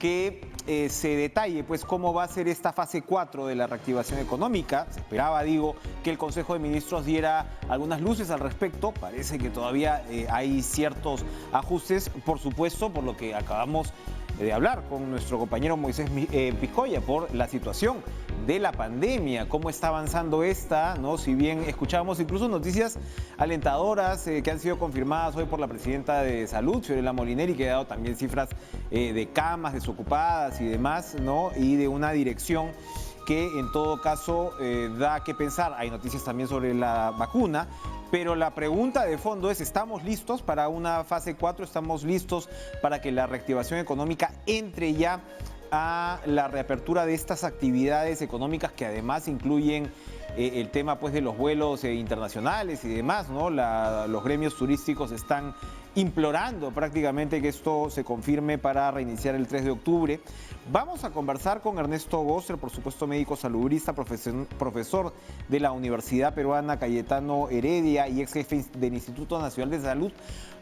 que se detalle pues cómo va a ser esta fase 4 de la reactivación económica. Se esperaba, digo, que el Consejo de Ministros diera algunas luces al respecto. Parece que todavía hay ciertos ajustes, por supuesto, por lo que acabamos de hablar con nuestro compañero Moisés Piscoya por la situación de la pandemia, cómo está avanzando esta, ¿no? Si bien escuchábamos incluso noticias alentadoras que han sido confirmadas hoy por la presidenta de Salud, Fiorella Molinelli, que ha dado también cifras de camas desocupadas y demás, ¿no? Y de una dirección que en todo caso da que pensar. Hay noticias también sobre la vacuna, pero la pregunta de fondo es, ¿estamos listos para una fase 4? ¿Estamos listos para que la reactivación económica entre ya a la reapertura de estas actividades económicas que además incluyen el tema pues de los vuelos internacionales y demás, ¿no? Los gremios turísticos están implorando prácticamente que esto se confirme para reiniciar el 3 de octubre. Vamos a conversar con Ernesto Gosser, por supuesto médico salubrista, profesor de la Universidad Peruana Cayetano Heredia y ex jefe del Instituto Nacional de Salud,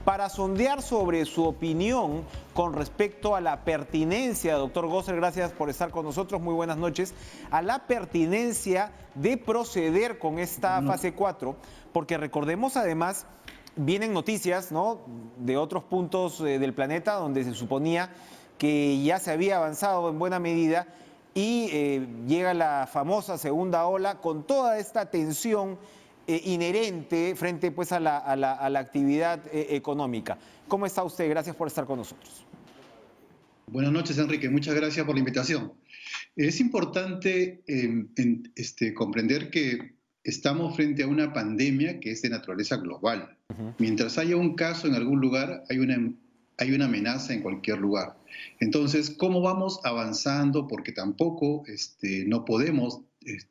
para sondear sobre su opinión con respecto a la pertinencia, doctor Gosser, gracias por estar con nosotros, muy buenas noches, a la pertinencia de proceder con esta fase 4, porque recordemos además, vienen noticias, ¿no?, de otros puntos del planeta donde se suponía que ya se había avanzado en buena medida y llega la famosa segunda ola con toda esta tensión inherente frente pues a la actividad económica. ¿Cómo está usted? Gracias por estar con nosotros. Buenas noches, Enrique. Muchas gracias por la invitación. Es importante comprender que estamos frente a una pandemia que es de naturaleza global. Mientras haya un caso en algún lugar, hay una amenaza en cualquier lugar. Entonces, ¿cómo vamos avanzando? Porque tampoco no podemos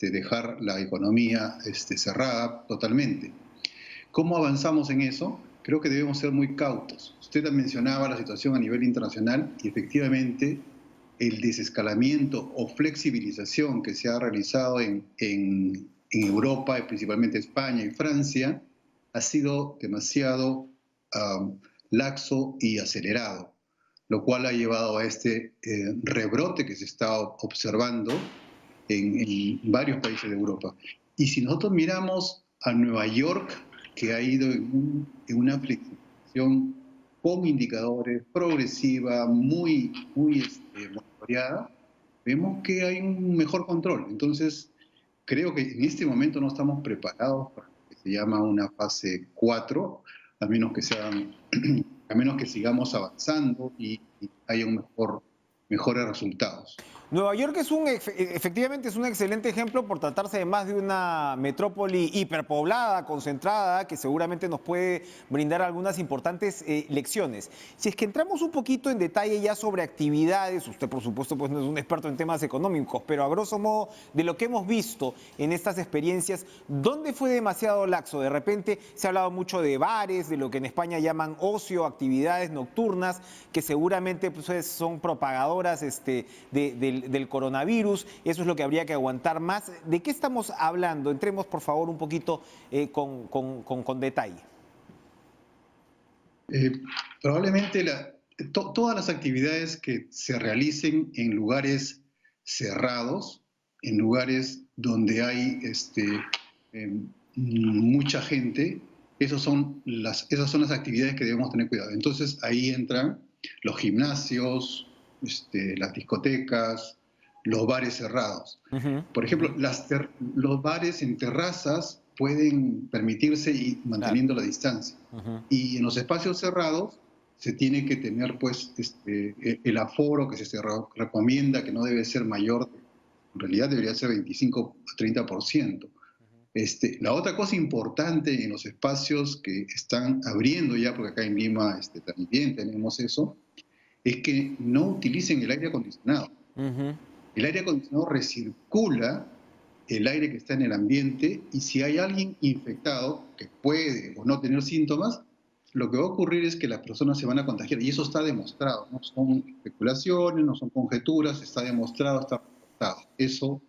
dejar la economía cerrada totalmente. ¿Cómo avanzamos en eso? Creo que debemos ser muy cautos. Usted mencionaba la situación a nivel internacional y efectivamente el desescalamiento o flexibilización que se ha realizado en Europa, principalmente España y Francia, ha sido demasiado laxo y acelerado, lo cual ha llevado a este rebrote que se está observando en varios países de Europa. Y si nosotros miramos a Nueva York, que ha ido en una flexibilización con indicadores progresiva, muy monitoreada, vemos que hay un mejor control. Entonces, creo que en este momento no estamos preparados para lo que se llama una fase 4, a menos que sigamos avanzando y haya mejores resultados. Nueva York efectivamente es un excelente ejemplo por tratarse de más de una metrópoli hiperpoblada, concentrada, que seguramente nos puede brindar algunas importantes lecciones. Si es que entramos un poquito en detalle ya sobre actividades, usted por supuesto pues no es un experto en temas económicos, pero a grosso modo de lo que hemos visto en estas experiencias, ¿dónde fue demasiado laxo? De repente se ha hablado mucho de bares, de lo que en España llaman actividades nocturnas, que seguramente pues, son propagadoras del coronavirus. Eso es lo que habría que aguantar más. ¿De qué estamos hablando? Entremos, por favor, un poquito con detalle. Probablemente todas las actividades que se realicen en lugares cerrados, en lugares donde hay mucha gente, esas son las actividades que debemos tener cuidado. Entonces ahí entran los gimnasios, las discotecas, los bares cerrados. Por ejemplo, los bares en terrazas pueden permitirse y manteniendo la distancia. Y en los espacios cerrados se tiene que tener pues el aforo que se recomienda, que no debe ser mayor, en realidad debería ser 25 a 30%. La otra cosa importante en los espacios que están abriendo ya, porque acá en Lima también tenemos eso, es que no utilicen el aire acondicionado. El aire acondicionado recircula el aire que está en el ambiente y si hay alguien infectado que puede o no tener síntomas, lo que va a ocurrir es que las personas se van a contagiar y eso está demostrado, no son especulaciones, no son conjeturas, está demostrado, está reportado. Eso,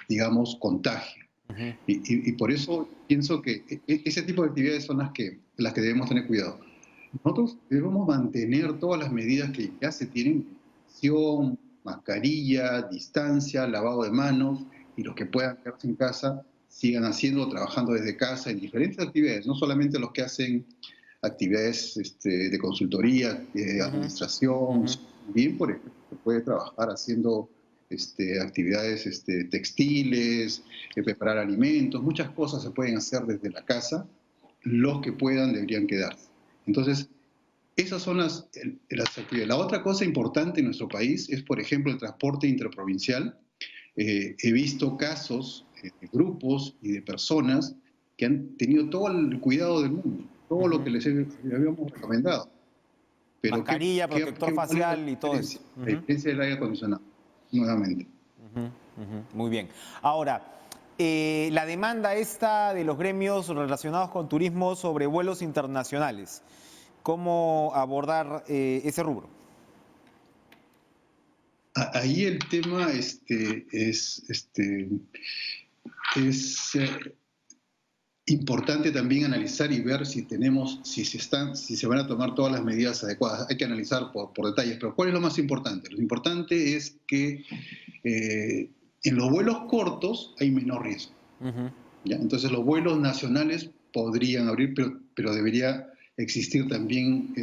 digamos, contagia. Y por eso pienso que ese tipo de actividades son las que debemos tener cuidado. Nosotros debemos mantener todas las medidas que ya se tienen sanitización, mascarilla, distancia, lavado de manos, y los que puedan quedarse en casa sigan haciendo, trabajando desde casa en diferentes actividades, no solamente los que hacen actividades de consultoría, de Ujú, administración, ujú. bien, por ejemplo, se puede trabajar haciendo actividades textiles, preparar alimentos, muchas cosas se pueden hacer desde la casa, los que puedan deberían quedarse. Entonces, esas son las actividades. La otra cosa importante en nuestro país es, por ejemplo, el transporte interprovincial. He visto casos de grupos y de personas que han tenido todo el cuidado del mundo, todo lo Ujú. que les habíamos recomendado. Pero Mascarilla, protector ¿cuál es la facial y todo eso. diferencia? La Ujú, diferencia del aire acondicionado, nuevamente. ujú, ujú. Muy bien. Ahora, la demanda esta de los gremios relacionados con turismo sobre vuelos internacionales, ¿cómo abordar ese rubro? Ahí el tema es importante también analizar y ver si se van a tomar todas las medidas adecuadas. Hay que analizar por detalles, pero ¿cuál es lo más importante? Lo importante es que en los vuelos cortos hay menor riesgo. Ujú. ¿Ya? Entonces los vuelos nacionales podrían abrir, pero debería existir también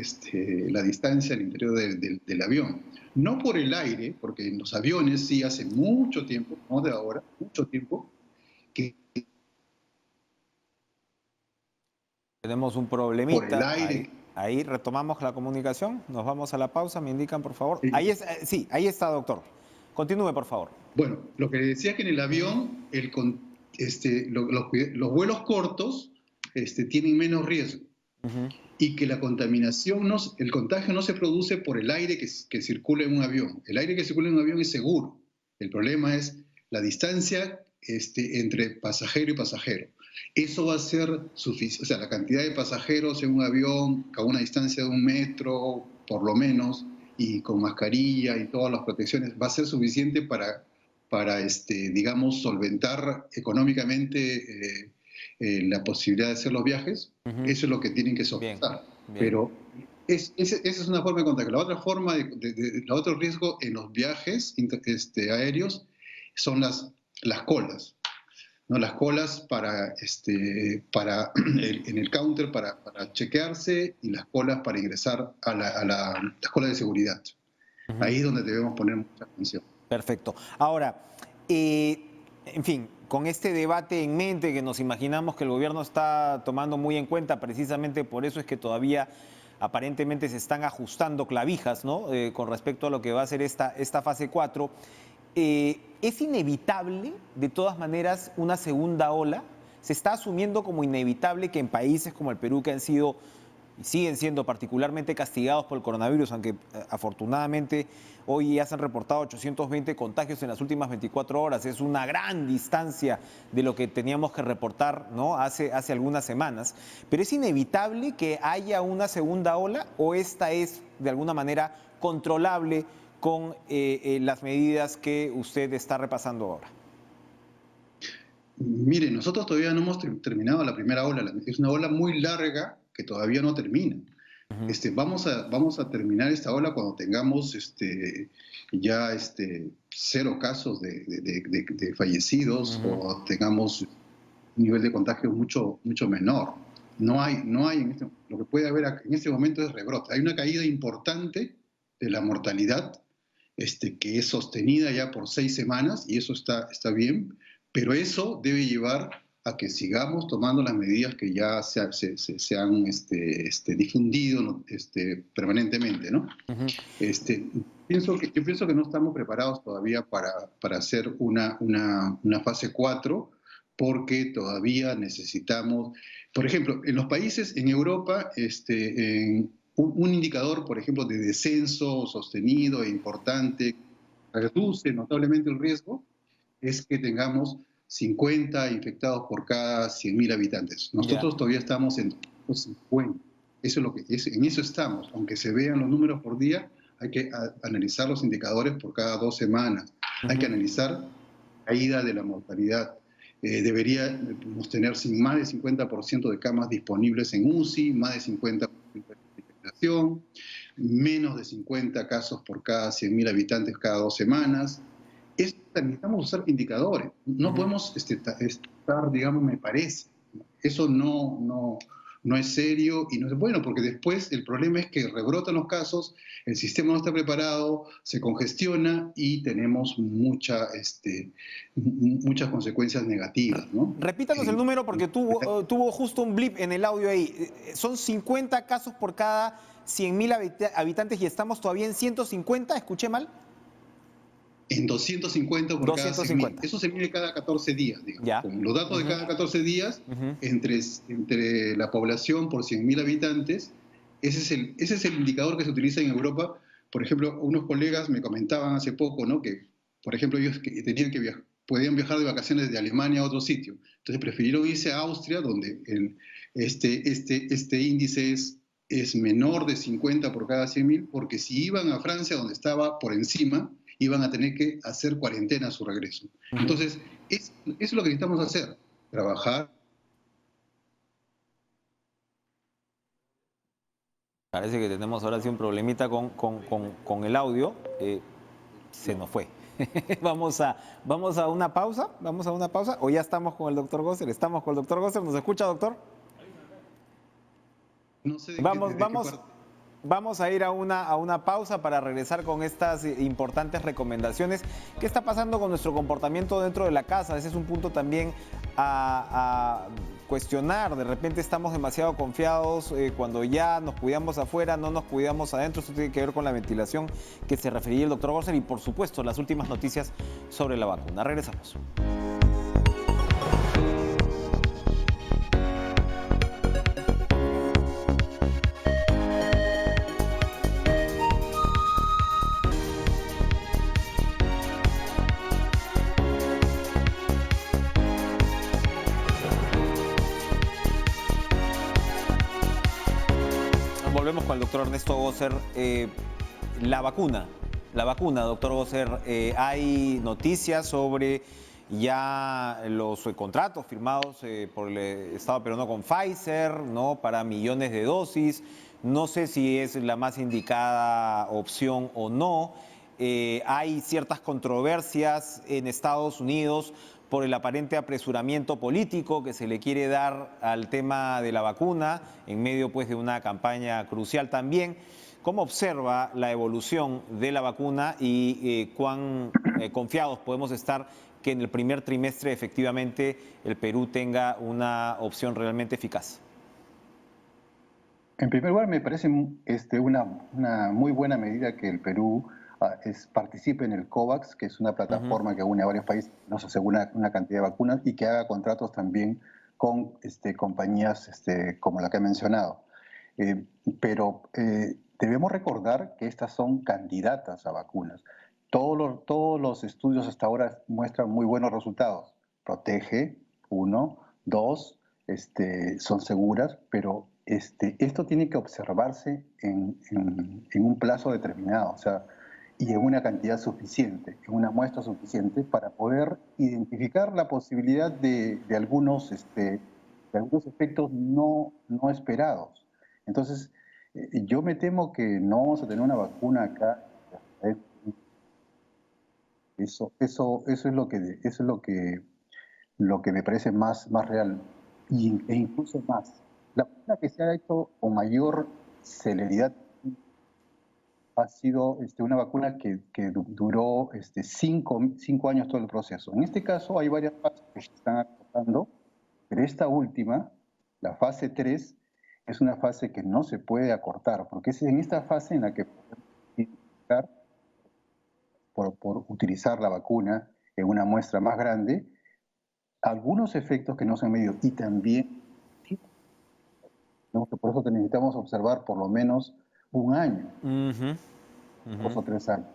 la distancia al interior del avión. No por el aire, porque en los aviones sí hace mucho tiempo, no de ahora, mucho tiempo, que Tenemos un por el problemita. aire. Ahí retomamos la comunicación. Nos vamos a la pausa. Me indican, por favor. Ahí es, sí, ahí está, doctor. Continúe, por favor. Bueno, lo que decía es que en el Ujú, avión los vuelos cortos tienen menos riesgo ujú, y que la contaminación, el contagio no se produce por el aire que circula en un avión. El aire que circula en un avión es seguro. El problema es la distancia entre pasajero y pasajero. Eso va a ser suficiente, o sea, la cantidad de pasajeros en un avión a una distancia de 1 metro, por lo menos, y con mascarilla y todas las protecciones, va a ser suficiente para digamos, solventar económicamente la posibilidad de hacer los viajes. ujú. Eso es lo que tienen que Bien, soportar. bien. Pero esa es una forma de contagio. La otra forma, el otro riesgo en los viajes aéreos son las colas. ¿No? Las colas en el counter para chequearse y las colas para ingresar las colas de seguridad. Ujú. Ahí es donde debemos poner mucha atención. Perfecto. Ahora, en fin, con este debate en mente que nos imaginamos que el gobierno está tomando muy en cuenta, precisamente por eso es que todavía aparentemente se están ajustando clavijas, ¿no? Con respecto a lo que va a ser esta fase 4. ¿Es inevitable, de todas maneras, una segunda ola? Se está asumiendo como inevitable que en países como el Perú, que han sido y siguen siendo particularmente castigados por el coronavirus, aunque afortunadamente hoy ya se han reportado 820 contagios en las últimas 24 horas. Es una gran distancia de lo que teníamos que reportar, ¿no? hace algunas semanas. Pero ¿es inevitable que haya una segunda ola o esta es de alguna manera controlable con las medidas que usted está repasando ahora? Mire, nosotros todavía no hemos terminado la primera ola. Es una ola muy larga que todavía no termina. Ujú, Vamos a terminar esta ola cuando tengamos ya 0 casos de fallecidos ujú. o tengamos un nivel de contagio mucho menor. Lo que puede haber en este momento es rebrote. Hay una caída importante de la mortalidad, que es sostenida ya por 6 semanas y eso está bien, pero eso debe llevar a que sigamos tomando las medidas que ya se han difundido, ¿no? Permanentemente, ¿no? Ujú. Yo pienso que no estamos preparados todavía para hacer una fase 4 porque todavía necesitamos, por ejemplo, en los países en Europa, un indicador, por ejemplo, de descenso sostenido e importante, reduce notablemente el riesgo, es que tengamos 50 infectados por cada 100.000 habitantes. Ya. Nosotros todavía estamos en 250. Eso es en eso estamos. Aunque se vean los números por día, hay que analizar los indicadores por cada 2 semanas. Hay que Ujú. analizar la caída de la mortalidad. Deberíamos tener más del 50% de camas disponibles en UCI, más de 50% población, menos de 50 casos por cada 100.000 habitantes cada 2 semanas. Necesitamos usar indicadores. No podemos estar, digamos, me parece. Eso no es serio y no es bueno, porque después el problema es que rebrotan los casos, el sistema no está preparado, se congestiona y tenemos muchas consecuencias negativas, ¿no? Repítanos el número porque tuvo justo un blip en el audio ahí. Son 50 casos por cada 100.000 habitantes y estamos todavía en 150, ¿escuché mal? En 250 por cada 100.000. Eso se mide cada 14 días, digamos. Ya. Con los datos de cada 14 días, entre la población por 100.000 habitantes, ese es el indicador que se utiliza en Europa. Por ejemplo, unos colegas me comentaban hace poco, ¿no?, que, por ejemplo, ellos podían viajar de vacaciones de Alemania a otro sitio. Entonces prefirieron irse a Austria, donde este índice es menor de 50 por cada 100.000, porque si iban a Francia, donde estaba por encima, iban a tener que hacer cuarentena a su regreso. Entonces, eso es lo que necesitamos hacer, trabajar. Parece que tenemos ahora sí un problemita con el audio. Se nos fue. Vamos a una pausa, o ya estamos con el doctor Gosser. Estamos con el doctor Gosser. ¿Nos escucha, doctor? No sé Vamos a ir a una pausa para regresar con estas importantes recomendaciones. ¿Qué está pasando con nuestro comportamiento dentro de la casa? Ese es un punto también a cuestionar. De repente estamos demasiado confiados cuando ya nos cuidamos afuera, no nos cuidamos adentro. Esto tiene que ver con la ventilación que se refería el doctor Gosser y, por supuesto, las últimas noticias sobre la vacuna. Regresamos. Volvemos con el doctor Ernesto Gosser. La vacuna, doctor Gosser, hay noticias sobre ya los contratos firmados por el Estado peruano con Pfizer, ¿no?, para millones de dosis. No sé si es la más indicada opción o no. Hay ciertas controversias en Estados Unidos por el aparente apresuramiento político que se le quiere dar al tema de la vacuna, en medio pues de una campaña crucial también. ¿Cómo observa la evolución de la vacuna y cuán confiados podemos estar que en el primer trimestre efectivamente el Perú tenga una opción realmente eficaz? En primer lugar, me parece una muy buena medida que el Perú participe en el COVAX, que es una plataforma que une a varios países, nos asegura una cantidad de vacunas y que haga contratos también con compañías como la que he mencionado. Pero debemos recordar que estas son candidatas a vacunas. Todos los estudios hasta ahora muestran muy buenos resultados. Protege, 1, 2, son seguras, pero esto tiene que observarse en un plazo determinado, o sea, y en una cantidad suficiente, en una muestra suficiente para poder identificar la posibilidad de algunos efectos no esperados. Entonces, yo me temo que no vamos a tener una vacuna acá. Eso es lo que me parece más real e incluso más. La vacuna que se ha hecho con mayor celeridad ha sido una vacuna que duró 5 años todo el proceso. En este caso hay varias fases que se están acortando, pero esta última, la fase 3, es una fase que no se puede acortar, porque es en esta fase en la que podemos identificar, por utilizar la vacuna en una muestra más grande, algunos efectos que no se han medido y también, ¿no?, que por eso necesitamos observar por lo menos un año, 2 o 3 años.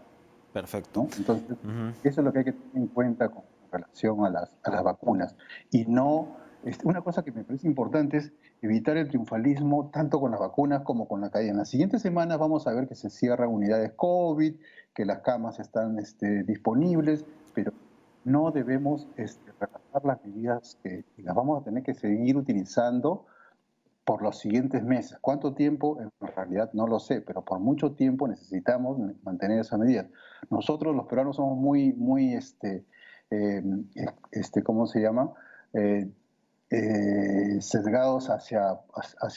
Perfecto. ¿No? Entonces, eso es lo que hay que tener en cuenta con relación a las vacunas. Y no, una cosa que me parece importante es evitar el triunfalismo tanto con las vacunas como con la caída. En las siguientes semanas vamos a ver que se cierran unidades COVID, que las camas están disponibles, pero no debemos relajar las medidas que las vamos a tener que seguir utilizando por los siguientes meses. ¿Cuánto tiempo? En realidad no lo sé, pero por mucho tiempo necesitamos mantener esas medidas. Nosotros los peruanos somos ¿cómo se llama? Eh, Sesgados hacia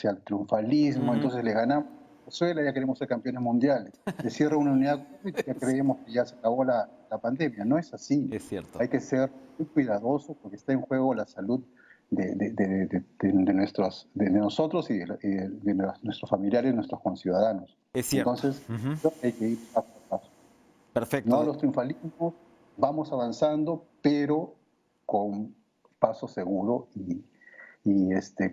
el triunfalismo, entonces le ganamos a Venezuela, ya queremos ser campeones mundiales. Se cierra una unidad, ya creemos que ya se acabó la pandemia. No es así. Es cierto. Hay que ser muy cuidadosos porque está en juego la salud de nosotros y de nuestros familiares, nuestros conciudadanos. Es cierto. Entonces, hay que ir paso a paso. Perfecto. No a los triunfalismos, vamos avanzando, pero con paso seguro y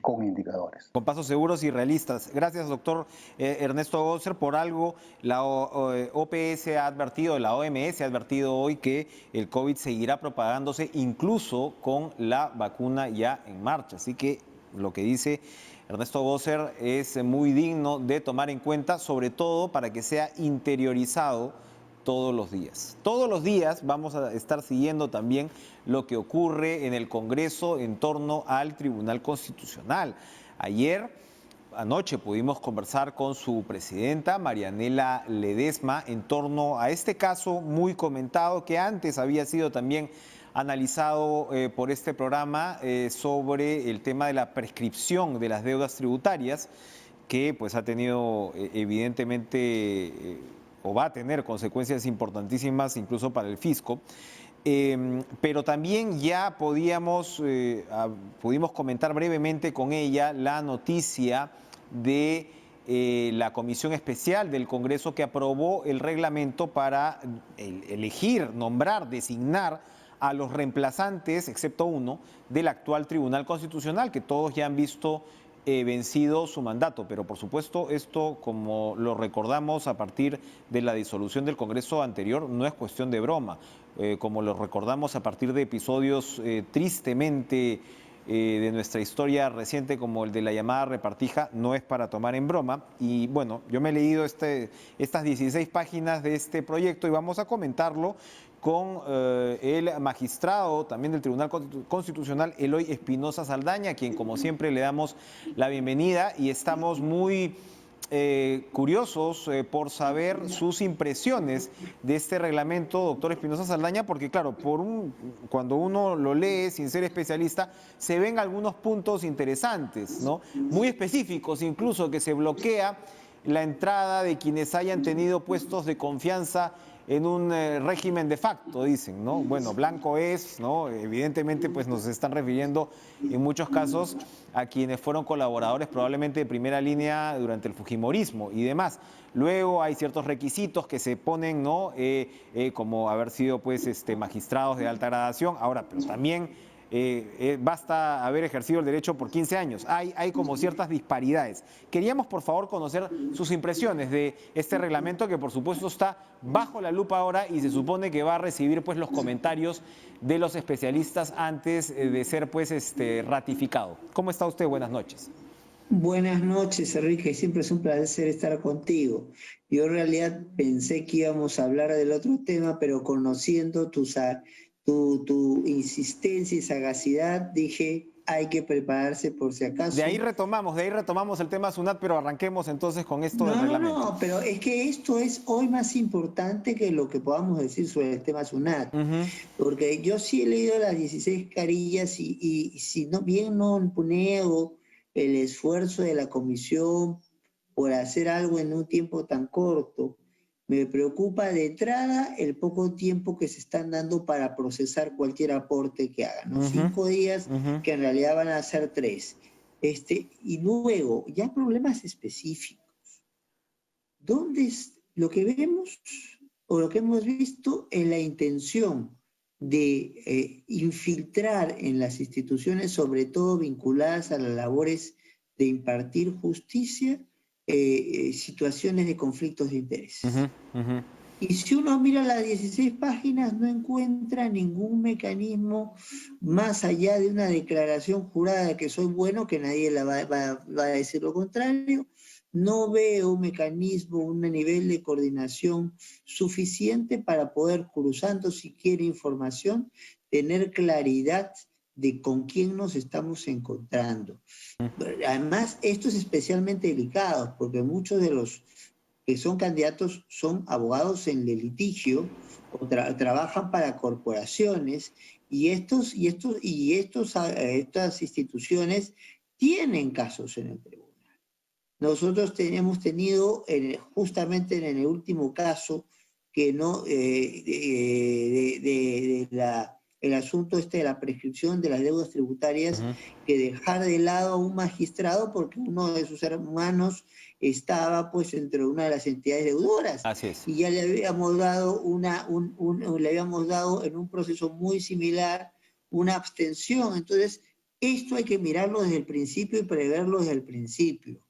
con indicadores. Con pasos seguros y realistas. Gracias, doctor Ernesto Gosser. Por algo, la OPS ha advertido, la OMS ha advertido hoy que el COVID seguirá propagándose incluso con la vacuna ya en marcha. Así que lo que dice Ernesto Gosser es muy digno de tomar en cuenta, sobre todo para que sea interiorizado todos los días. Todos los días vamos a estar siguiendo también lo que ocurre en el Congreso en torno al Tribunal Constitucional. Anoche pudimos conversar con su presidenta, Marianela Ledesma, en torno a este caso muy comentado que antes había sido también analizado por este programa sobre el tema de la prescripción de las deudas tributarias, que pues ha tenido evidentemente o va a tener consecuencias importantísimas incluso para el fisco. Pero también ya pudimos comentar brevemente con ella la noticia de la Comisión Especial del Congreso que aprobó el reglamento para elegir, nombrar, designar a los reemplazantes, excepto uno, del actual Tribunal Constitucional, que todos ya han visto vencido su mandato, pero por supuesto esto, como lo recordamos a partir de la disolución del Congreso anterior, no es cuestión de broma, como lo recordamos a partir de episodios tristemente de nuestra historia reciente como el de la llamada repartija, no es para tomar en broma. Y bueno, yo me he leído estas 16 páginas de este proyecto y vamos a comentarlo con el magistrado también del Tribunal Constitucional, Eloy Espinosa Saldaña, a quien como siempre le damos la bienvenida y estamos muy curiosos por saber sus impresiones de este reglamento, doctor Espinosa Saldaña, porque claro, cuando uno lo lee sin ser especialista, se ven algunos puntos interesantes, ¿no? Muy específicos, incluso que se bloquea la entrada de quienes hayan tenido puestos de confianza en un régimen de facto, dicen, ¿no? Bueno, blanco es, ¿no? Evidentemente, pues nos están refiriendo en muchos casos a quienes fueron colaboradores probablemente de primera línea durante el fujimorismo y demás. Luego hay ciertos requisitos que se ponen, ¿no? Como haber sido, pues, magistrados de alta gradación. Ahora, pero también basta haber ejercido el derecho por 15 años. Hay como ciertas disparidades. Queríamos, por favor, conocer sus impresiones de este reglamento que, por supuesto, está bajo la lupa ahora y se supone que va a recibir, pues, los comentarios de los especialistas antes de ser, pues, ratificado. ¿Cómo está usted? Buenas noches. Buenas noches, Enrique. Siempre es un placer estar contigo. Yo en realidad pensé que íbamos a hablar del otro tema, pero conociendo tu insistencia y sagacidad, dije, hay que prepararse por si acaso. De ahí retomamos el tema SUNAT, pero arranquemos entonces con esto del reglamento. No, pero es que esto es hoy más importante que lo que podamos decir sobre el tema SUNAT, porque yo sí he leído las 16 carillas y si no bien no niego el esfuerzo de la comisión por hacer algo en un tiempo tan corto, me preocupa de entrada el poco tiempo que se están dando para procesar cualquier aporte que hagan, ¿no? 5 días, que en realidad van a ser 3. Y luego, ya problemas específicos. ¿Dónde es lo que vemos o lo que hemos visto en la intención de infiltrar en las instituciones, sobre todo vinculadas a las labores de impartir justicia, situaciones de conflictos de interés? Y si uno mira las 16 páginas, no encuentra ningún mecanismo más allá de una declaración jurada de que soy bueno, que nadie va a decir lo contrario. No veo un mecanismo, un nivel de coordinación suficiente para poder, cruzando siquiera información, tener claridad de con quién nos estamos encontrando. Además, esto es especialmente delicado porque muchos de los que son candidatos son abogados en el litigio o trabajan para corporaciones y estas instituciones tienen casos en el tribunal. Nosotros hemos tenido justamente en el último caso que no el asunto de la prescripción de las deudas tributarias, que dejar de lado a un magistrado porque uno de sus hermanos estaba pues entre una de las entidades deudoras. Así es. Y ya le habíamos dado le habíamos dado en un proceso muy similar una abstención. Entonces, esto hay que mirarlo desde el principio y preverlo desde el principio.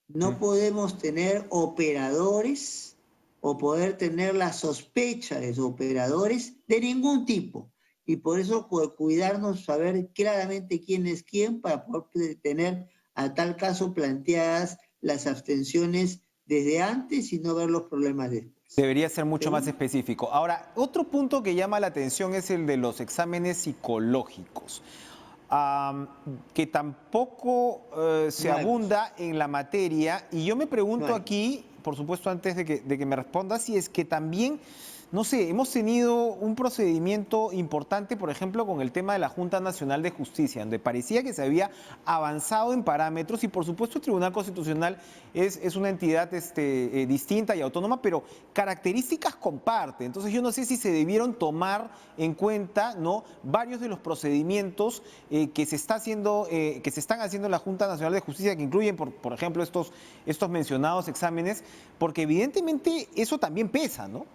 No podemos tener operadores o poder tener la sospecha de operadores de ningún tipo. Y por eso cuidarnos, saber claramente quién es quién para poder tener a tal caso planteadas las abstenciones desde antes y no ver los problemas después. Debería ser mucho más específico. Ahora, otro punto que llama la atención es el de los exámenes psicológicos. Que tampoco se abunda en la materia. Y yo me pregunto aquí, por supuesto, antes de que me respondas, si es que también, no sé, hemos tenido un procedimiento importante, por ejemplo, con el tema de la Junta Nacional de Justicia, donde parecía que se había avanzado en parámetros y, por supuesto, el Tribunal Constitucional es una entidad distinta y autónoma, pero características comparte. Entonces, yo no sé si se debieron tomar en cuenta, ¿no?, varios de los procedimientos que se están haciendo en la Junta Nacional de Justicia, que incluyen, por ejemplo, estos mencionados exámenes, porque evidentemente eso también pesa, ¿no?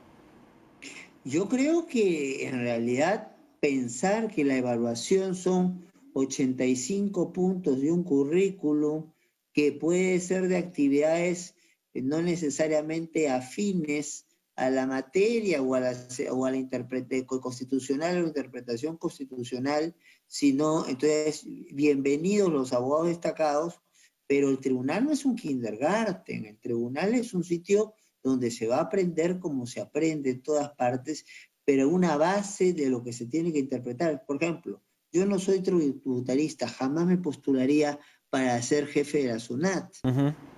Yo creo que en realidad pensar que la evaluación son 85 puntos de un currículum que puede ser de actividades no necesariamente afines a la materia o a la interpretación constitucional o interpretación constitucional, sino, entonces, bienvenidos los abogados destacados, pero el tribunal no es un kindergarten, el tribunal es un sitio donde se va a aprender como se aprende en todas partes, pero una base de lo que se tiene que interpretar. Por ejemplo, yo no soy tributarista, jamás me postularía para ser jefe de la SUNAT.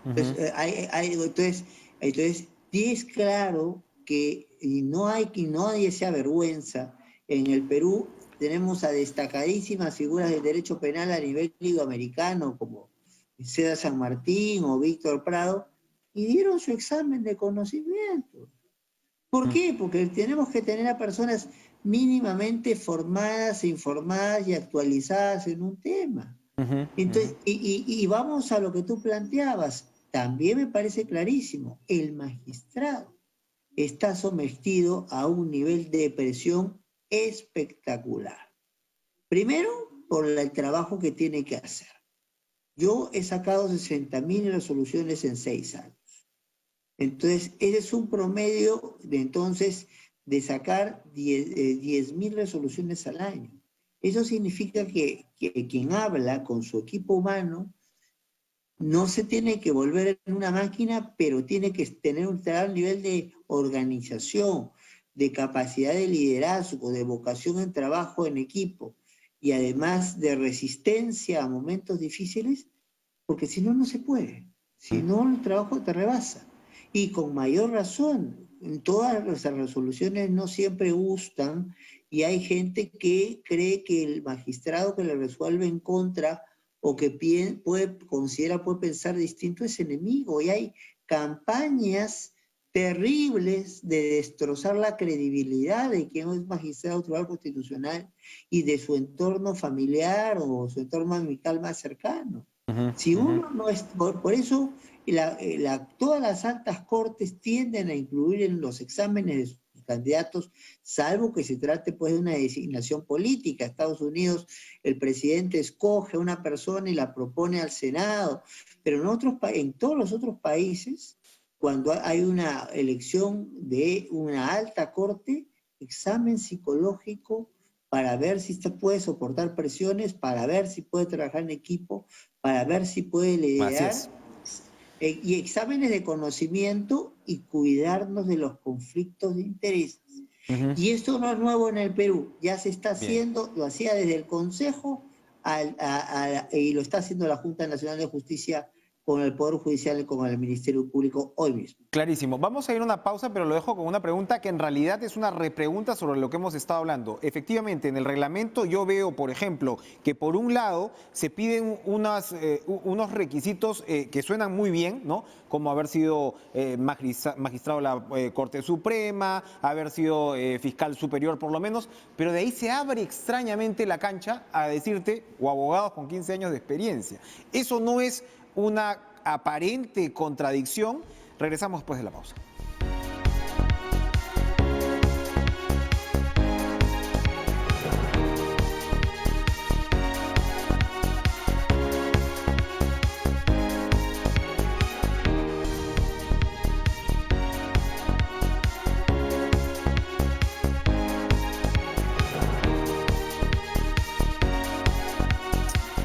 Entonces, sí es claro que no hay esa vergüenza. En el Perú tenemos a destacadísimas figuras del derecho penal a nivel iberoamericano, como Seda San Martín o Víctor Prado, y dieron su examen de conocimiento. ¿Por qué? Porque tenemos que tener a personas mínimamente formadas, informadas y actualizadas en un tema. Entonces, y vamos a lo que tú planteabas, también me parece clarísimo, el magistrado está sometido a un nivel de presión espectacular. Primero, por el trabajo que tiene que hacer. Yo he sacado 60.000 resoluciones en 6 años. Entonces, ese es un promedio de sacar 10.000 resoluciones al año. Eso significa que quien habla con su equipo humano no se tiene que volver en una máquina, pero tiene que tener un tal nivel de organización, de capacidad de liderazgo, de vocación en trabajo en equipo y además de resistencia a momentos difíciles, porque si no, no se puede. Si no, el trabajo te rebasa. Y con mayor razón, todas las resoluciones no siempre gustan y hay gente que cree que el magistrado que le resuelve en contra o que puede pensar distinto es enemigo. Y hay campañas terribles de destrozar la credibilidad de quien es magistrado del Tribunal Constitucional y de su entorno familiar o su entorno amical más cercano. Si uno no es... Por eso todas las altas cortes tienden a incluir en los exámenes de sus candidatos, salvo que se trate pues de una designación política. Estados Unidos, el presidente escoge a una persona y la propone al Senado, pero en todos los otros países, cuando hay una elección de una alta corte, examen psicológico para ver si usted puede soportar presiones, para ver si puede trabajar en equipo, para ver si puede liderar, y exámenes de conocimiento y cuidarnos de los conflictos de intereses. Ujú. Y esto no es nuevo en el Perú, ya se está Bien. haciendo, lo hacía desde el Consejo y lo está haciendo la Junta Nacional de Justicia con el Poder Judicial y con el Ministerio Público hoy mismo. Clarísimo. Vamos a ir a una pausa, pero lo dejo con una pregunta que en realidad es una repregunta sobre lo que hemos estado hablando. Efectivamente, en el reglamento yo veo, por ejemplo, que por un lado se piden unos requisitos que suenan muy bien, ¿no? Como haber sido magistrado de la Corte Suprema, haber sido fiscal superior por lo menos, pero de ahí se abre extrañamente la cancha a decirte, o abogados con 15 años de experiencia. Eso no es una aparente contradicción. Regresamos después de la pausa.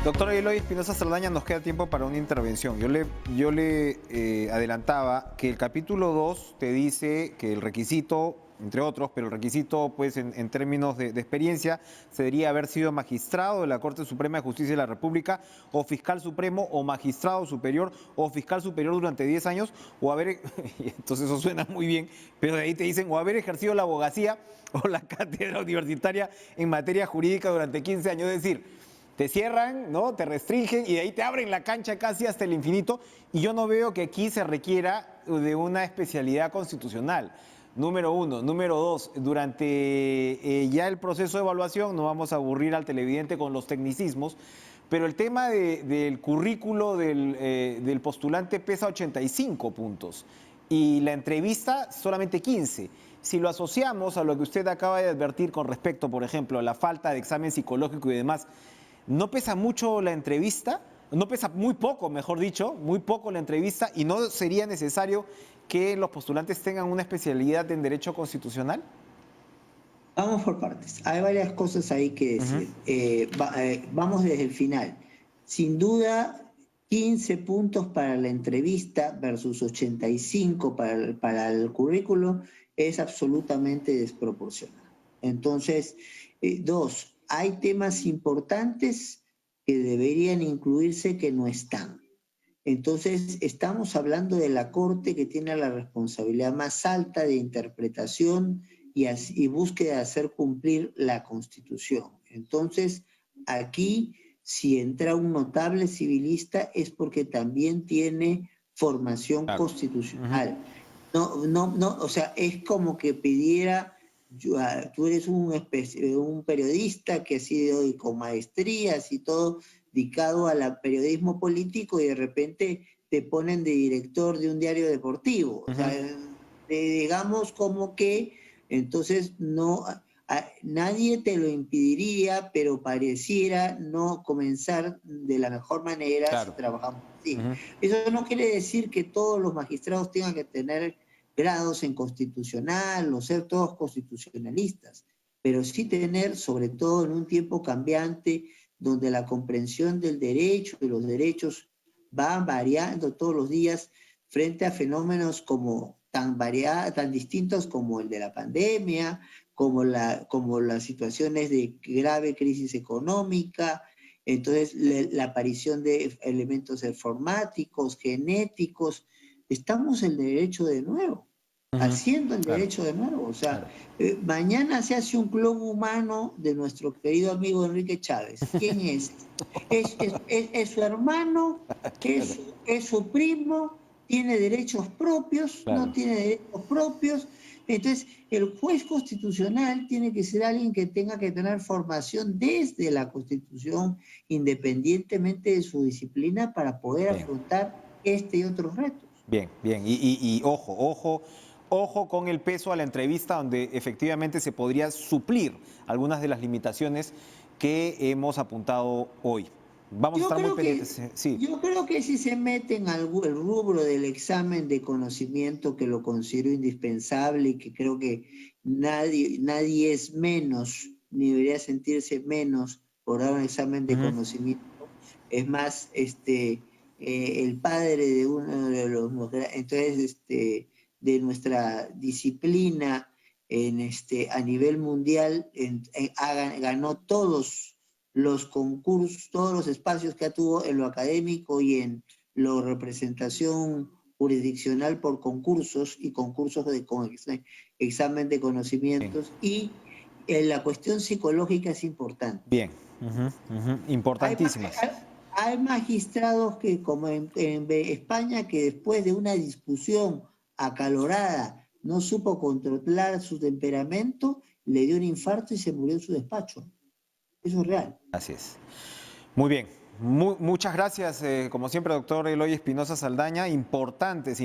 Doctor Eloy Espinosa Saldaña, nos queda tiempo para una intervención. Yo le adelantaba que el capítulo 2 te dice que el requisito, entre otros, pero el requisito, pues, en términos de experiencia, sería haber sido magistrado de la Corte Suprema de Justicia de la República, o fiscal supremo, o magistrado superior, o fiscal superior durante 10 años, o haber, entonces eso suena muy bien, pero de ahí te dicen, o haber ejercido la abogacía o la cátedra universitaria en materia jurídica durante 15 años, es decir, te cierran, ¿no? Te restringen y de ahí te abren la cancha casi hasta el infinito. Y yo no veo que aquí se requiera de una especialidad constitucional. Número uno. Número dos, durante ya el proceso de evaluación, no vamos a aburrir al televidente con los tecnicismos, pero el tema del currículo del postulante pesa 85 puntos y la entrevista solamente 15. Si lo asociamos a lo que usted acaba de advertir con respecto, por ejemplo, a la falta de examen psicológico y demás, ¿no pesa mucho la entrevista? No pesa muy poco, mejor dicho, muy poco la entrevista, y no sería necesario que los postulantes tengan una especialidad en derecho constitucional. Vamos por partes. Hay varias cosas ahí que decir. Vamos desde el final. Sin duda, 15 puntos para la entrevista versus 85 para el currículo es absolutamente desproporcional. Entonces, dos, hay temas importantes que deberían incluirse que no están. Entonces, estamos hablando de la Corte que tiene la responsabilidad más alta de interpretación y búsqueda de hacer cumplir la Constitución. Entonces, aquí, si entra un notable civilista, es porque también tiene formación constitucional. No, o sea, es como que pidiera, tú eres un periodista que ha sido con maestrías y todo, dedicado al periodismo político, y de repente te ponen de director de un diario deportivo. O sea, digamos como que entonces nadie te lo impediría, pero pareciera no comenzar de la mejor manera si trabajamos así. Eso no quiere decir que todos los magistrados tengan que tener grados en constitucional o ser todos constitucionalistas, pero sí tener, sobre todo en un tiempo cambiante, donde la comprensión del derecho y los derechos van variando todos los días frente a fenómenos tan distintos como el de la pandemia, como las situaciones de grave crisis económica, entonces la aparición de elementos informáticos, genéticos. Estamos en el derecho de nuevo, haciendo el derecho de nuevo. O sea, mañana se hace un clon humano de nuestro querido amigo Enrique Chávez. ¿Quién es? Es su hermano, es su primo, tiene derechos propios, no tiene derechos propios. Entonces, el juez constitucional tiene que ser alguien que tenga que tener formación desde la Constitución, independientemente de su disciplina, para poder afrontar este y otros retos. Bien. Y ojo con el peso a la entrevista, donde efectivamente se podría suplir algunas de las limitaciones que hemos apuntado hoy. Vamos a estar muy pendientes. Sí. Yo creo que si se mete en el rubro del examen de conocimiento, que lo considero indispensable y que creo que nadie es menos, ni debería sentirse menos por dar un examen de conocimiento. Es más, el padre de uno de los, entonces, de nuestra disciplina, a nivel mundial, ganó todos los concursos, todos los espacios que tuvo en lo académico y en la representación jurisdiccional por concursos y concursos con examen de conocimientos. Y la cuestión psicológica es importante. Bien, importantísimas. Hay magistrados que, como en España, que después de una discusión acalorada no supo controlar su temperamento, le dio un infarto y se murió en su despacho. Eso es real. Así es. Muy bien. Muchas gracias, como siempre, doctor Eloy Espinosa Saldaña. Importantes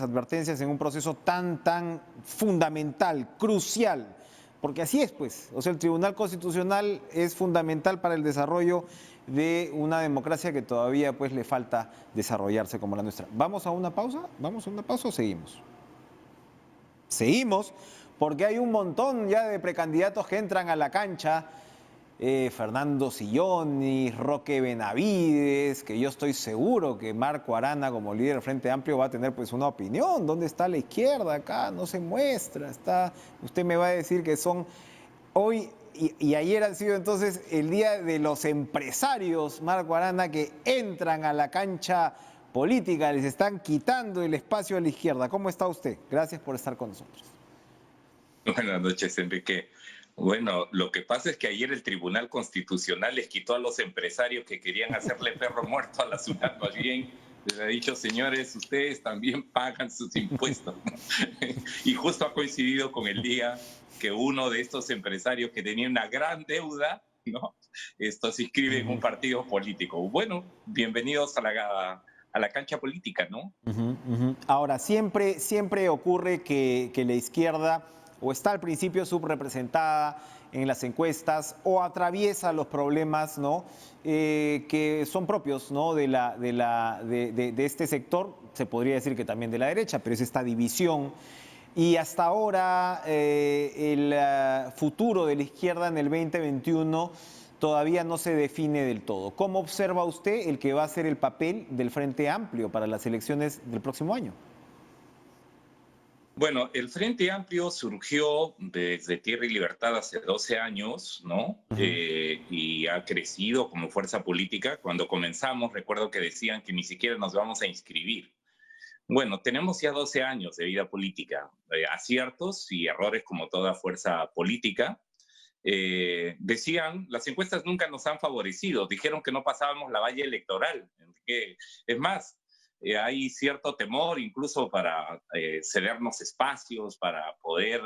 advertencias en un proceso tan fundamental, crucial. Porque así es, pues. O sea, el Tribunal Constitucional es fundamental para el desarrollo de una democracia que todavía pues le falta desarrollarse como la nuestra. ¿Vamos a una pausa? ¿O seguimos? Seguimos, porque hay un montón ya de precandidatos que entran a la cancha. Fernando Silloni, Roque Benavides, que yo estoy seguro que Marco Arana como líder del Frente Amplio va a tener pues una opinión. ¿Dónde está la izquierda acá? No se muestra. Usted me va a decir que son hoy y ayer han sido entonces el día de los empresarios, Marco Arana, que entran a la cancha política, les están quitando el espacio a la izquierda. ¿Cómo está usted? Gracias por estar con nosotros. Buenas noches, Enrique. Bueno, lo que pasa es que ayer el Tribunal Constitucional les quitó a los empresarios que querían hacerle perro muerto a la ciudad. Más bien, les ha dicho, señores, ustedes también pagan sus impuestos. Y justo ha coincidido con el día que uno de estos empresarios que tenía una gran deuda, ¿no? Se inscribe en un partido político. Bueno, bienvenidos a la cancha política, ¿no? Ahora, siempre ocurre que la izquierda o está al principio subrepresentada en las encuestas o atraviesa los problemas, ¿no? Que son propios, ¿no? de este sector, se podría decir que también de la derecha, pero es esta división. Y hasta ahora el futuro de la izquierda en el 2021 todavía no se define del todo. ¿Cómo observa usted el que va a ser el papel del Frente Amplio para las elecciones del próximo año? Bueno, el Frente Amplio surgió desde Tierra y Libertad hace 12 años, ¿no? Y ha crecido como fuerza política. Cuando comenzamos, recuerdo que decían que ni siquiera nos vamos a inscribir. Bueno, tenemos ya 12 años de vida política, aciertos y errores como toda fuerza política. Decían, las encuestas nunca nos han favorecido, dijeron que no pasábamos la valla electoral. Es más, hay cierto temor incluso para cedernos espacios, para poder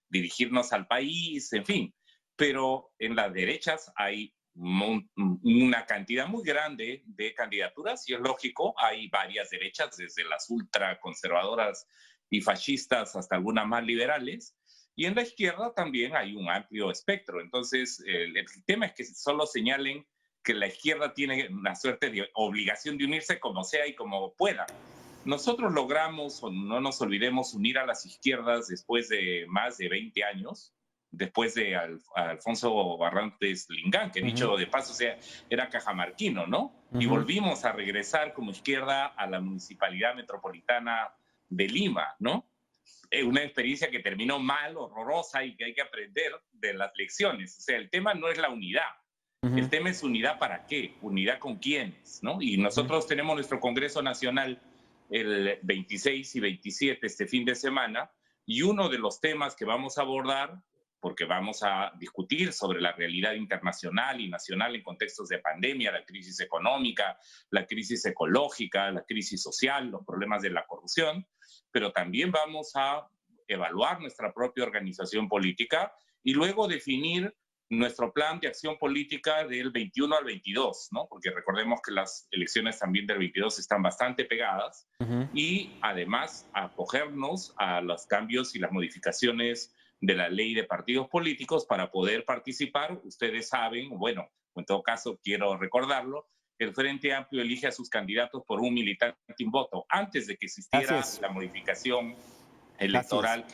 dirigirnos al país, en fin. Pero en las derechas hay una cantidad muy grande de candidaturas y es lógico, hay varias derechas, desde las ultraconservadoras y fascistas hasta algunas más liberales, y en la izquierda también hay un amplio espectro. Entonces, el tema es que solo señalen que la izquierda tiene una suerte de obligación de unirse como sea y como pueda. Nosotros logramos, o no nos olvidemos, unir a las izquierdas después de más de 20 años, después de Alfonso Barrantes Lingán, que dicho de paso era cajamarquino, ¿no? Y volvimos a regresar como izquierda a la Municipalidad Metropolitana de Lima, ¿no? Una experiencia que terminó mal, horrorosa, y que hay que aprender de las lecciones. O sea, el tema no es la unidad. El tema es unidad para qué, unidad con quiénes, ¿no? Y nosotros tenemos nuestro Congreso Nacional el 26 y 27 este fin de semana, y uno de los temas que vamos a abordar, porque vamos a discutir sobre la realidad internacional y nacional en contextos de pandemia, la crisis económica, la crisis ecológica, la crisis social, los problemas de la corrupción, pero también vamos a evaluar nuestra propia organización política y luego definir nuestro plan de acción política del 21 al 22, ¿no? Porque recordemos que las elecciones también del 22 están bastante pegadas, y además acogernos a los cambios y las modificaciones de la ley de partidos políticos para poder participar. Ustedes saben, bueno, en todo caso quiero recordarlo, el Frente Amplio elige a sus candidatos por un militante sin voto, antes de que existiera la modificación electoral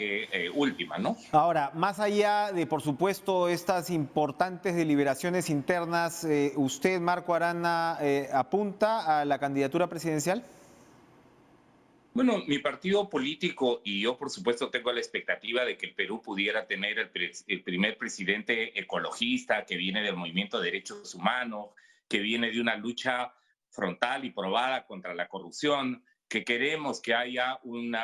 última, ¿no? Ahora, más allá de, por supuesto, estas importantes deliberaciones internas, ¿usted, Marco Arana, apunta a la candidatura presidencial? Bueno, mi partido político y yo, por supuesto, tengo la expectativa de que el Perú pudiera tener el primer presidente ecologista que viene del movimiento de derechos humanos, que viene de una lucha frontal y probada contra la corrupción, que queremos que haya un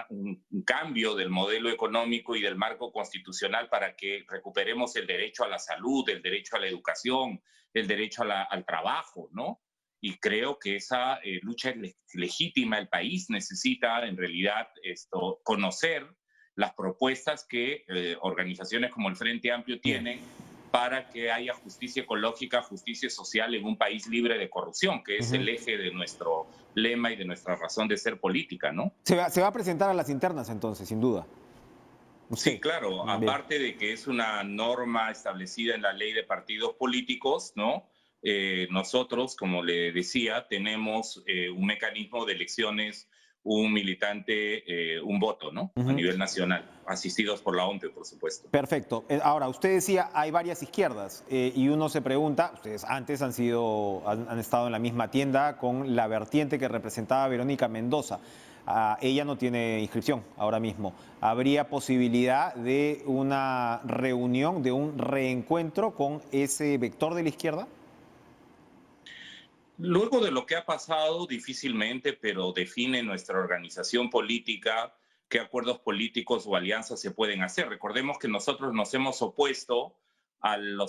cambio del modelo económico y del marco constitucional para que recuperemos el derecho a la salud, el derecho a la educación, el derecho al trabajo, ¿no? Y creo que esa lucha es legítima. El país necesita, en realidad, conocer las propuestas que organizaciones como el Frente Amplio tienen para que haya justicia ecológica, justicia social en un país libre de corrupción, que es el eje de nuestro lema y de nuestra razón de ser política, ¿no? Se va a presentar a las internas entonces, sin duda. Sí, claro. Bien. Aparte de que es una norma establecida en la ley de partidos políticos, ¿no? Nosotros, como le decía, tenemos un mecanismo de elecciones, un militante, un voto, ¿no? A nivel nacional, asistidos por la OMPE, por supuesto. Perfecto. Ahora, usted decía, hay varias izquierdas y uno se pregunta, ustedes antes han estado en la misma tienda con la vertiente que representaba Verónica Mendoza. Ella no tiene inscripción ahora mismo. ¿Habría posibilidad de una reunión, de un reencuentro con ese vector de la izquierda? Luego de lo que ha pasado, difícilmente, pero define nuestra organización política qué acuerdos políticos o alianzas se pueden hacer. Recordemos que nosotros nos hemos opuesto al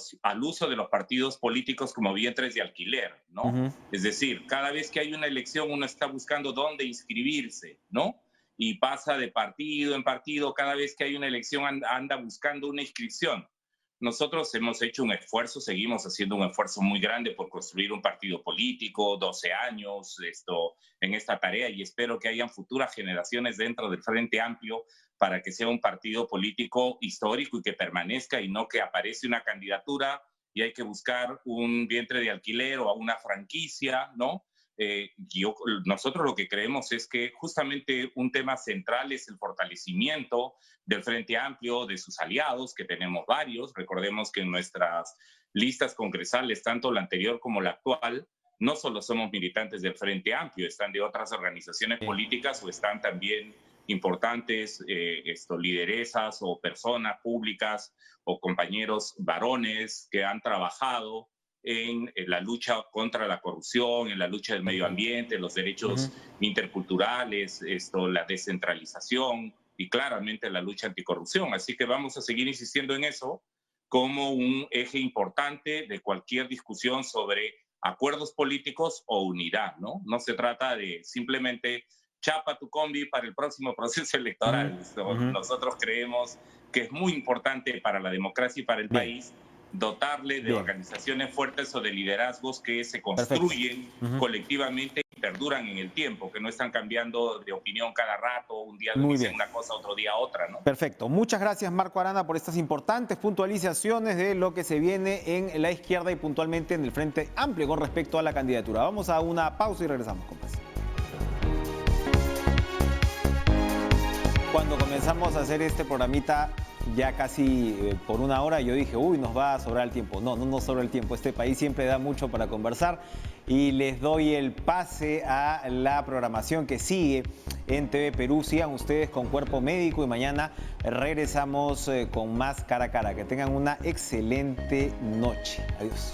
uso de los partidos políticos como vientres de alquiler, ¿no? Es decir, cada vez que hay una elección uno está buscando dónde inscribirse, ¿no? Y pasa de partido en partido, cada vez que hay una elección anda buscando una inscripción. Nosotros hemos hecho un esfuerzo, seguimos haciendo un esfuerzo muy grande por construir un partido político, 12 años en esta tarea, y espero que hayan futuras generaciones dentro del Frente Amplio para que sea un partido político histórico y que permanezca y no que aparece una candidatura y hay que buscar un vientre de alquiler o una franquicia, ¿no? Nosotros lo que creemos es que justamente un tema central es el fortalecimiento del Frente Amplio, de sus aliados, que tenemos varios. Recordemos que en nuestras listas congresales, tanto la anterior como la actual, no solo somos militantes del Frente Amplio, están de otras organizaciones políticas o están también importantes lideresas o personas públicas o compañeros varones que han trabajado en la lucha contra la corrupción, en la lucha del medio ambiente, los derechos interculturales, la descentralización y claramente la lucha anticorrupción. Así que vamos a seguir insistiendo en eso como un eje importante de cualquier discusión sobre acuerdos políticos o unidad, ¿no? No se trata de simplemente chapa tu combi para el próximo proceso electoral. Nosotros creemos que es muy importante para la democracia y para el país dotarle de organizaciones fuertes o de liderazgos que se construyen colectivamente y perduran en el tiempo, que no están cambiando de opinión cada rato, un día dicen una cosa, otro día otra, ¿no? Perfecto. Muchas gracias, Marco Arana, por estas importantes puntualizaciones de lo que se viene en la izquierda y puntualmente en el Frente Amplio con respecto a la candidatura. Vamos a una pausa y regresamos, compas. Cuando comenzamos a hacer este programita ya casi por una hora, yo dije, uy, nos va a sobrar el tiempo. No nos sobra el tiempo. Este país siempre da mucho para conversar y les doy el pase a la programación que sigue en TV Perú. Sigan ustedes con Cuerpo Médico y mañana regresamos con más Cara a Cara. Que tengan una excelente noche. Adiós.